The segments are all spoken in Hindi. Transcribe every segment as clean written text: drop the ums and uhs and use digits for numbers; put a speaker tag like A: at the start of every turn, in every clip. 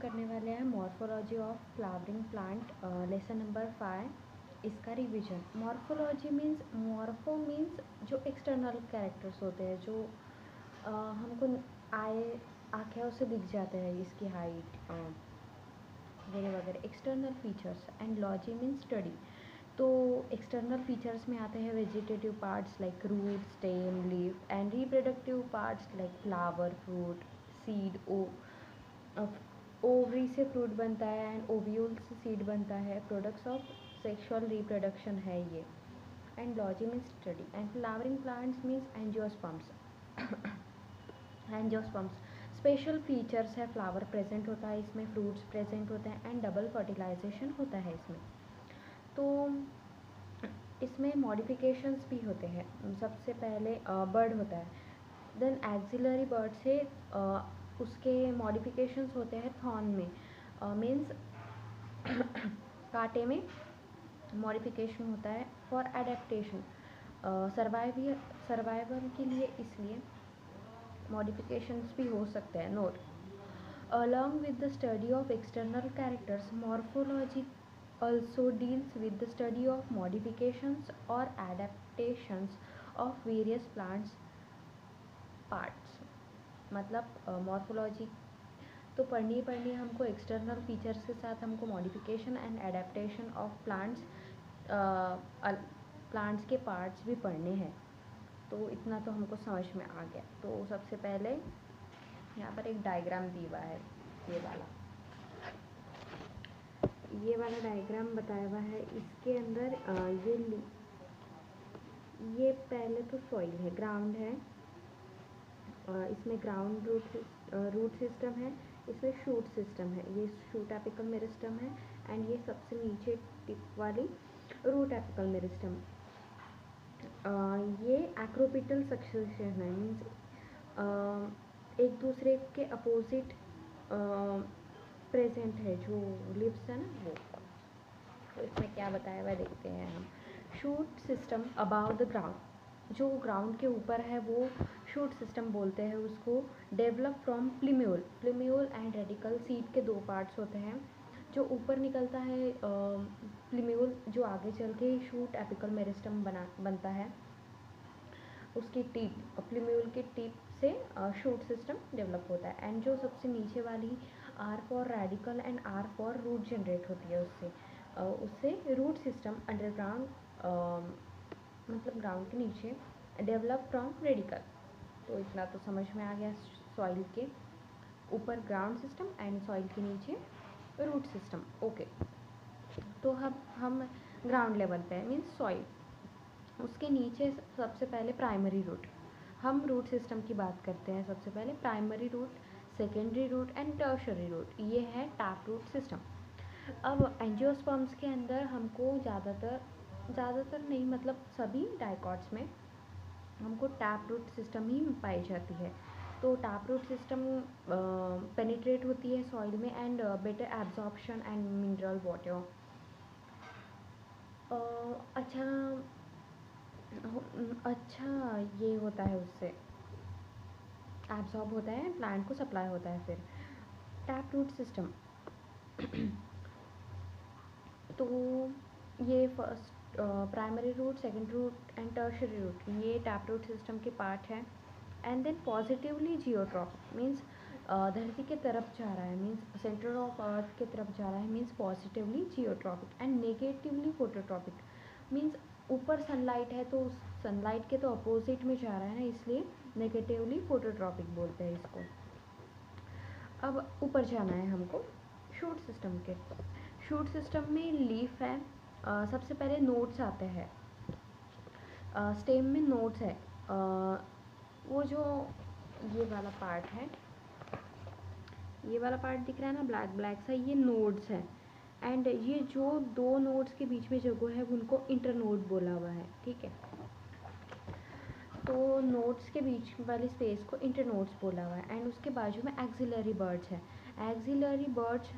A: करने वाले हैं morphology of flowering plant, lesson number 5। इसका revision. Morphology means, morpho means जो एक्सटर्नल कैरेक्टर्स होते हैं, जो हमको आँखें से दिख जाते हैं, इसकी हाइट वगैरह वगैरह, external features. And logy means study. तो एक्सटर्नल फीचर्स में आते हैं vegetative parts like root, stem, leaf, and reproductive parts like flower, fruit, seed. Ovary से फ्रूट बनता है एंड ओव्यूल से सीड बनता है। प्रोडक्ट्स ऑफ सेक्सुअल रिप्रोडक्शन है ये। And logy means study. And flowering plants means angiosperms. Angiosperms special features है, फ्लावर प्रेजेंट होता है इसमें, फ्रूट्स प्रेजेंट होते हैं एंड डबल फर्टिलाइजेशन होता है इसमें। तो इसमें मॉडिफिकेशंस भी होते हैं। सबसे पहले बर्ड होता है, देन एक्सिलरी बर्ड से उसके मॉडिफिकेशंस होते हैं थॉर्न में, मीन्स कांटे में मॉडिफिकेशन होता है फॉर एडेप्टेशन, सर्वाइवल के लिए, इसलिए मॉडिफिकेशंस भी हो सकते हैं। Note, along with the study of external characters, morphology also deals with the study of modifications or adaptations of various plants parts। मतलब मॉर्फोलॉजी तो पढ़नी ही पढ़नी है हमको। एक्सटर्नल फीचर्स के साथ हमको modification and adaptation of plants के पार्ट्स भी पढ़ने हैं। तो इतना तो हमको समझ में आ गया। तो सबसे पहले यहाँ पर एक डायग्राम दिया हुआ है, ये वाला डायग्राम बताया हुआ है। इसके अंदर ये पहले तो सॉइल है, ग्राउंड है, इसमें ग्राउंड रूट सिस्टम है, इसमें शूट सिस्टम है, ये शूट एपिकल मेरिस्टम है, एंड ये सबसे नीचे टिप वाली रूट एपिकल मेरिस्टम। ये एक्रोपिटल सक्सेशन है, मीन्स एक दूसरे के अपोजिट प्रेजेंट है, जो लिप्स है ना वो। तो इसमें क्या बताया हुआ देखते हैं हम। Shoot system about the ground, जो ग्राउंड के ऊपर है वो शूट सिस्टम बोलते हैं उसको। Develop from प्लीम्यूल and radical. Seed के दो पार्ट्स होते हैं, जो ऊपर निकलता है प्लीम्यूल, जो आगे चल के शूट एपिकल मेरिस्टम बनता है, उसकी टिप, प्लीम्यूल की टिप से शूट सिस्टम डेवलप होता है। एंड जो सबसे नीचे वाली R for radical and R for root generate होती है, उससे रूट सिस्टम अंडरग्राउंड, मतलब ग्राउंड के नीचे, डेवलप फ्रॉम रेडिकल। तो इतना तो समझ में आ गया। सॉइल के ऊपर ग्राउंड सिस्टम एंड सॉइल के नीचे रूट सिस्टम। ओके, तो हम ग्राउंड लेवल पे है, मीन्स सॉइल। उसके नीचे सबसे पहले प्राइमरी रूट, हम रूट सिस्टम की बात करते हैं। सबसे पहले primary root, secondary root and tertiary root, ये है टैप रूट सिस्टम। अब एंजियोस्पर्म्स के अंदर हमको ज़्यादातर नहीं, मतलब सभी डाइकॉट्स में हमको टैप रूट सिस्टम ही पाई जाती है। तो टैप रूट सिस्टम पेनिट्रेट होती है सॉइल में and better absorption and mineral water. अच्छा ये होता है, उससे एब्जॉर्ब होता है, प्लांट को सप्लाई होता है। फिर टैप रूट सिस्टम तो ये first primary root, second root and tertiary root, ये टैप रूट सिस्टम के पार्ट है। And then positively geotropic means धरती के तरफ जा रहा है, मीन्स सेंटर ऑफ अर्थ के तरफ जा रहा है, means positively geotropic. And negatively phototropic means ऊपर सनलाइट है तो सनलाइट के तो अपोजिट में जा रहा है ना, इसलिए नेगेटिवली फोटोट्रॉपिक बोलते हैं इसको। अब ऊपर जाना है हमको शूट सिस्टम के। शूट सिस्टम में लीफ है, सबसे पहले नोड्स आते हैं, स्टेम में नोड्स है, वो जो ये वाला पार्ट है, ये वाला पार्ट दिख रहा है ना ब्लैक ब्लैक सा, ये नोड्स है। एंड ये जो दो नोड्स के बीच में जगह है उनको इंटरनोड बोला हुआ है, ठीक है। तो नोड्स के बीच वाली स्पेस को इंटरनोड्स बोला हुआ है। एंड उसके बाजू में एक्सिलरी बर्ड्स है। Axillary buds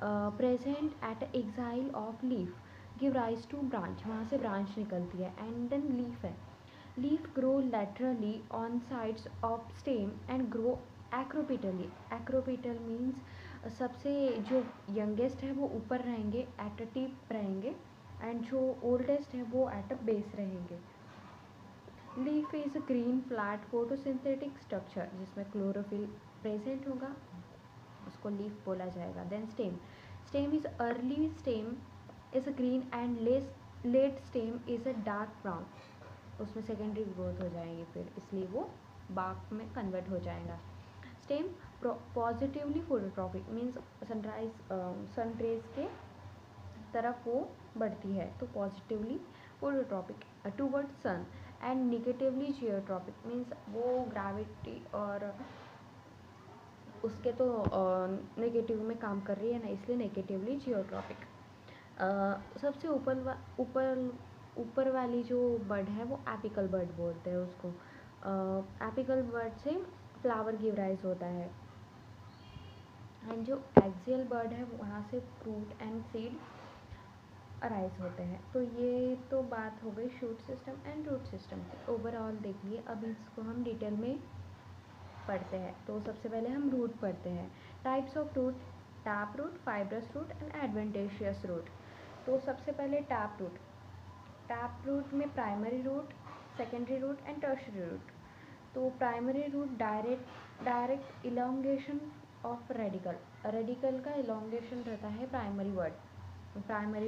A: present at axil of leaf give rise to branch, वहाँ से ब्रांच निकलती है। एंड देन लीफ है, leaf grow laterally on sides of stem and grow acropitally। acropital means सबसे जो यंगेस्ट है वो ऊपर रहेंगे, एट अ टिप रहेंगे, एंड जो ओल्डेस्ट है वो एट अ बेस रहेंगे। Leaf is a green flat photosynthetic structure जिसमें क्लोरोफिल प्रेजेंट होगा, उसको लीफ बोला जाएगा। Then stem, stem is early stem is a green and late stem is a dark brown, उसमें सेकेंडरी ग्रोथ हो जाएंगे फिर, इसलिए वो बाग में कन्वर्ट हो जाएगा। Stem positively phototropic means sunrise sun rays के तरफ वो बढ़ती है, तो positively phototropic toward sun, and negatively geotropic means वो ग्रेविटी और उसके तो नेगेटिव में काम कर रही है ना, इसलिए नेगेटिवली जियोट्रॉपिक। सबसे ऊपर वाली जो बर्ड है वो एपिकल बर्ड बोलते हैं उसको। एपिकल बर्ड से फ्लावर गिव राइज होता है, एंड जो एक्सियल बर्ड है वहाँ से फ्रूट एंड सीड अराइज होते हैं। तो ये तो बात हो गई shoot system and root system की। ओवरऑल देखिए, अब इसको हम डिटेल में पढ़ते हैं। तो सबसे पहले हम रूट पढ़ते हैं। Types of root, tap root, fibrous root and adventitious root. तो सबसे पहले टैप रूट। टैप रूट में primary root, secondary root and tertiary root. तो primary root direct elongation of radical, radical का इलोंगेशन रहता है primary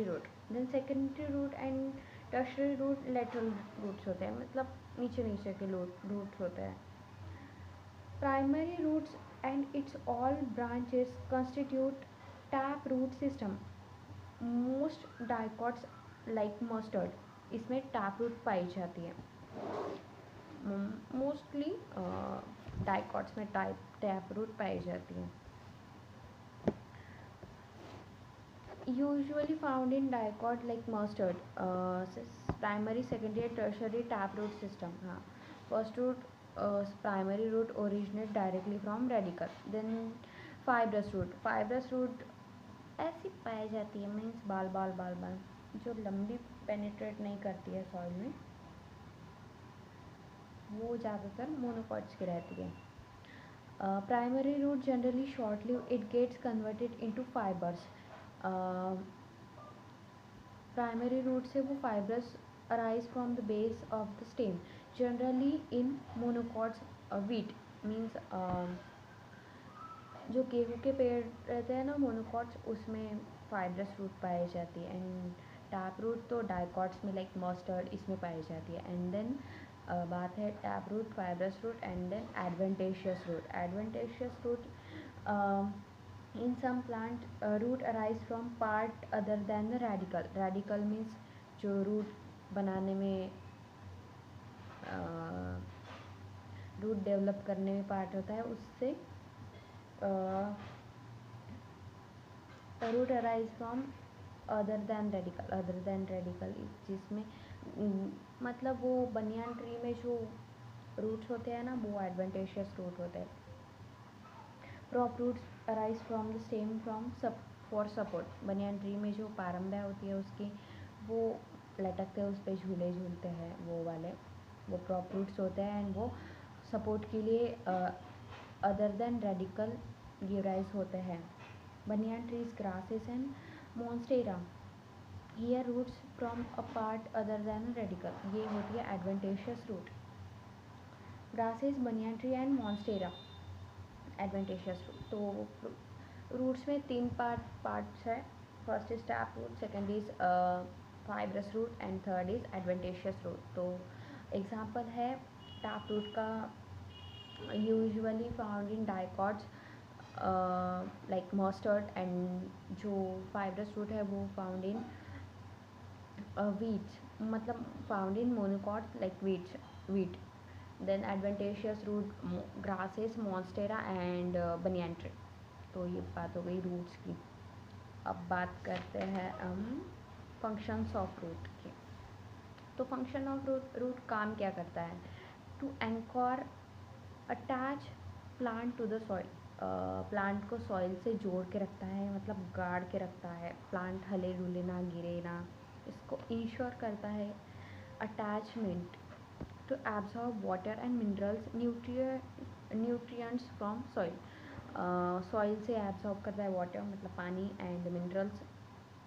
A: root. Then secondary root and tertiary root lateral roots होते हैं, मतलब नीचे नीचे के रूट्स होते हैं। Primary roots and its all branches constitute tap root system. Most dicots like mustard इसमें टैप रूट पाई जाती है। मोस्टली डाइकॉट्स में टैप रूट पाई जाती है। Usually found in dicot like mustard, primary, secondary, tertiary tap root system. हाँ, first root, primary root originate directly from radicle. Then fibrous root. Fibrous root ऐसी पाई जाती है, मीन्स बाल जो लंबी पेनिट्रेट नहीं करती है सॉइल में, वो ज़्यादातर मोनोकॉट्स की रहती है। Primary root generally short live, it gets converted into fibers. Primary root से वो fibrous arise from the base of the stem, generally in monocots. Wheat means जो गेहूँ के पेड़ रहते हैं ना मोनोकॉट्स, उसमें फाइब्रस रूट पाई जाती है। एंड टैप रूट तो डाइकॉट्स में लाइक मस्टर्ड इसमें पाई जाती है। एंड देन बात है tap root, fibrous root and then adventitious root. Adventitious root in some plant root arise from part other than the radicle. Radicle means जो रूट बनाने में रूट डेवलप करने में पार्ट होता है, उससे root arise from other than radical, जिसमें मतलब वो बनियान ट्री में जो रूट्स होते हैं ना वो एडवेंटेशियस रूट होते हैं। Prop roots arise from the stem from for support. Banyan tree में जो पारंब्या होती है उसकी, वो लटकते हैं, उस पर झूले झूलते हैं, वो वाले वो क्रॉप रूट्स होते हैं। एंड वो सपोर्ट के लिए अदर देन रेडिकल गिवराइज होते हैं। Banyan trees, grasses and monstera, here roots from a part other then radical, ये होती है adventitious root. Grasses, banyan tree and monstera adventitious root. तो रूट्स में तीन पार्ट्स है। First is tap root, second is fibrous root and third is adventitious root. तो एग्जांपल है टैप रूट का, usually found in dicots like mustard, and जो फाइब्रस रूट है वो फाउंड इन वीट, मतलब found in monocots like wheat. Then adventitious root grasses, monstera and banyan tree. तो ये बात हो गई रूट्स की। अब बात करते हैं हम फंक्शंस ऑफ रूट की। तो फंक्शन ऑफ रूट काम क्या करता है? To anchor attach plant to the soil, plant को सॉइल से जोड़ के रखता है, मतलब गाड़ के रखता है, प्लांट हिले डुले ना, गिरे ना, इसको इंश्योर करता है। Attachment to absorb water and minerals, nutrients from soil, soil से एब्जॉर्ब करता है वाटर, मतलब पानी एंड मिनरल्स,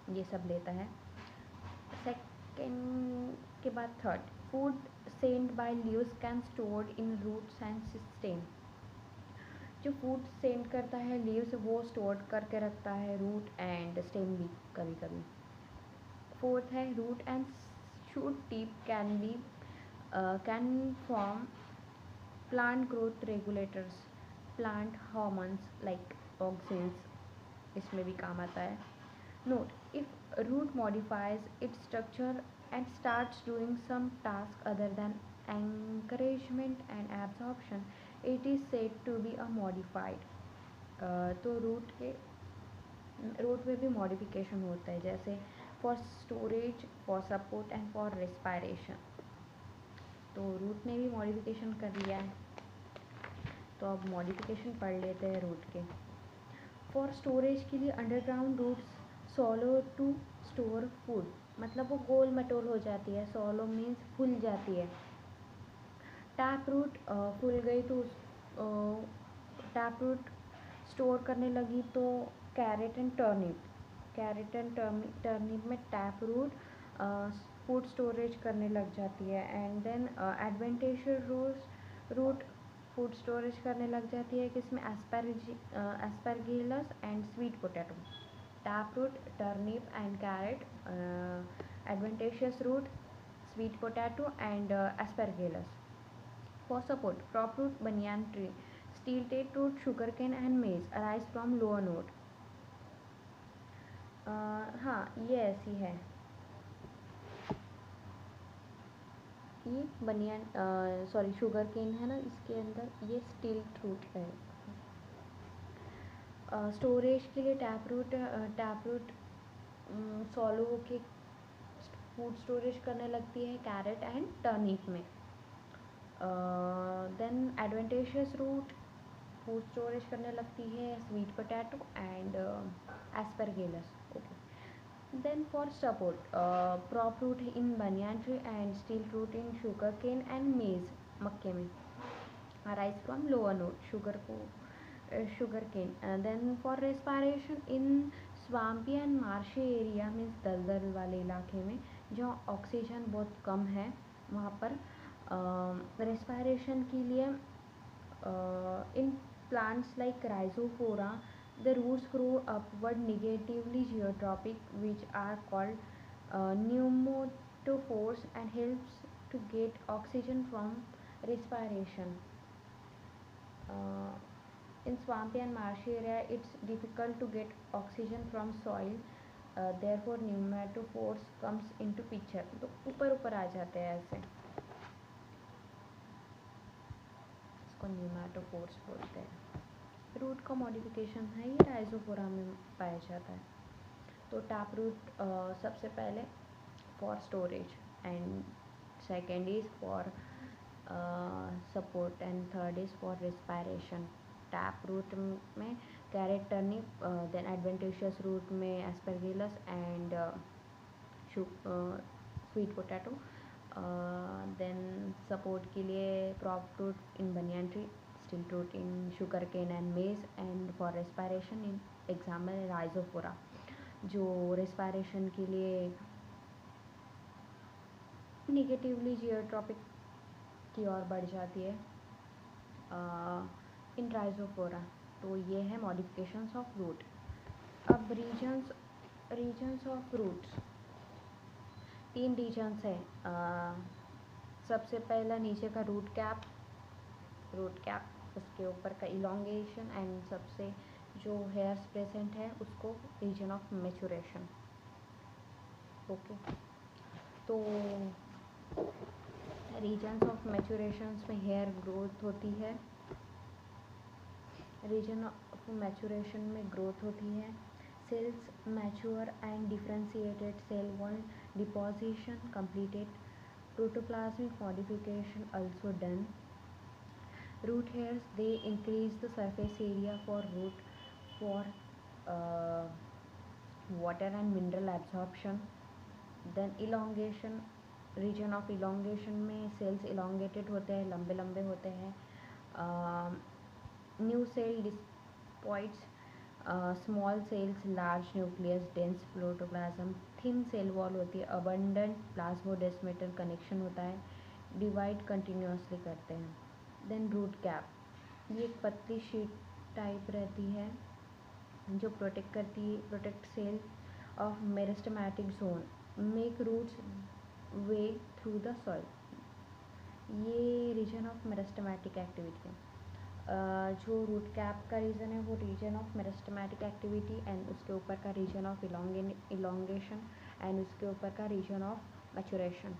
A: ये सब लेता है। सेकेंड के बाद third, food send by leaves can stored in roots and stem. जो फूड सेंड करता है लीव्स वो स्टोर करके रखता है रूट एंड स्टेम भी कभी कभी। फोर्थ है, root and shoot tip can form plant growth regulators, plant hormones like auxins, इसमें भी काम आता है। Note, if root modifies its structure and starts doing some task other than encouragement and absorption, it is said to be a modified। तो रूट में भी मॉडिफिकेशन होता है, जैसे for storage, for support and for respiration. तो रूट ने भी मॉडिफिकेशन कर लिया है, तो अब मॉडिफिकेशन पढ़ लेते हैं रूट के। फॉर स्टोरेज के लिए underground roots swollen to store food, मतलब वो गोल मटोल हो जाती है, सॉलो मीन्स फूल जाती है। टैप रूट फूल गई तो टैप रूट स्टोर करने लगी तो कैरेट एंड टर्निप में टैप रूट फूड स्टोरेज करने लग जाती है। And then adventitious root food storage करने लग जाती है किसमें, asparagus and sweet potato. Tap root, turnip and carrot, adventitious root, sweet potato and asparagus. For support, crop root, banyan tree, steel date root, sugarcane and maize arise from lower node। हाँ, ये ऐसी है, ये बनियान सॉरी शुगर केन है ना, इसके अंदर ये स्टील रूट है। स्टोरेज के लिए टैप रूट सॉलो के फूड स्टोरेज करने लगती है कैरेट एंड टर्निप में। Then adventitious root food storage करने लगती है sweet potato and aspergillus. Okay, then for support, crop root in banyan tree and steel root in sugar cane and maize, मक्के में, arise from lower node, sugarcane. Then for respiration in swampy and marshy area, means दलदल वाले इलाके में जहाँ ऑक्सीजन बहुत कम है, वहाँ पर रेस्पायरेशन के लिए in plants like Rhizophora the roots grow upward negatively geotropic which are called pneumatophores and helps to get oxygen from respiration। In swampy and marshy area it's difficult to get oxygen from soil, therefore pneumatophores comes into picture। तो ऊपर आ जाते हैं ऐसे, इसको न्यूमेटोफोर्स बोलते हैं। रूट का मॉडिफिकेशन है, ये राइजोफोरा में पाया जाता है। तो टैप रूट सबसे पहले for storage and second is for support and third is for respiration. Tap root में carrot turnip, then adventitious root में asparagus and sweet potato. Then support के लिए prop root in banyan tree, stilt root in sugar cane and maize, and for respiration in example Rhizophora, जो रेस्पायरेशन के लिए निगेटिवली जियोट्रॉपिक की ओर बढ़ जाती है इन राइजोफोरा। तो ये है मॉडिफिकेशंस ऑफ रूट। अब रीजन्स ऑफ रूट्स, 3 रीजन्स है। सबसे पहला नीचे का रूट कैप, उसके ऊपर का इलोंगेशन एंड सबसे जो हेयर्स प्रेजेंट है उसको रीजन ऑफ मैचुरेशन। ओके, तो रीजन्स ऑफ मैचुरेशंस में हेयर ग्रोथ होती है, रीजन ऑफ मैचुरेशन में ग्रोथ होती है। Cells mature and differentiated, cell one deposition completed, protoplasmic modification also done। Root hairs, they increase the surface area for root for water and mineral absorption। Then elongation, region of elongation में सेल्स इलोंगेटेड होते हैं, लंबे लंबे होते हैं। New cell pooids, small cells, large nucleus, dense protoplasm, thin cell wall होती है, abundant प्लाज्मोडेस्मेटल कनेक्शन होता है, डिवाइड कंटिन्यूसली करते हैं. देन रूट कैप, ये एक पतली शीट टाइप रहती है जो protect cell of meristematic zone, make roots way through the soil. ये रीजन ऑफ मेरिस्टेमेटिक एक्टिविटी है. जो रूट कैप का रीजन है वो region of meristematic activity and उसके ऊपर का रीजन ऑफ इलोंगेशन एंड उसके ऊपर का रीजन ऑफ मैचुरेशन.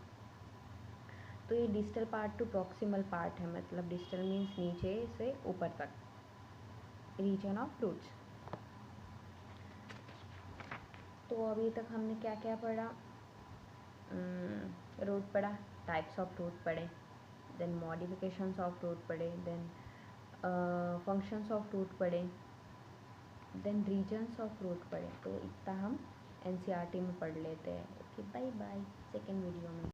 A: तो ये distal part two proximal part है, मतलब डिस्टल मीन्स नीचे से ऊपर तक, रीजन ऑफ रूट्स. तो अभी तक हमने क्या क्या पढ़ा? रूट पढ़ा, टाइप्स ऑफ रूट पढ़े, देन मॉडिफिकेशंस ऑफ रूट पढ़े, देन फंक्शंस ऑफ रूट पढ़े, देन रीजन्स ऑफ रूट पढ़े. तो इतना हम एनसीईआरटी में पढ़ लेते हैं. Okay, bye bye, second video में.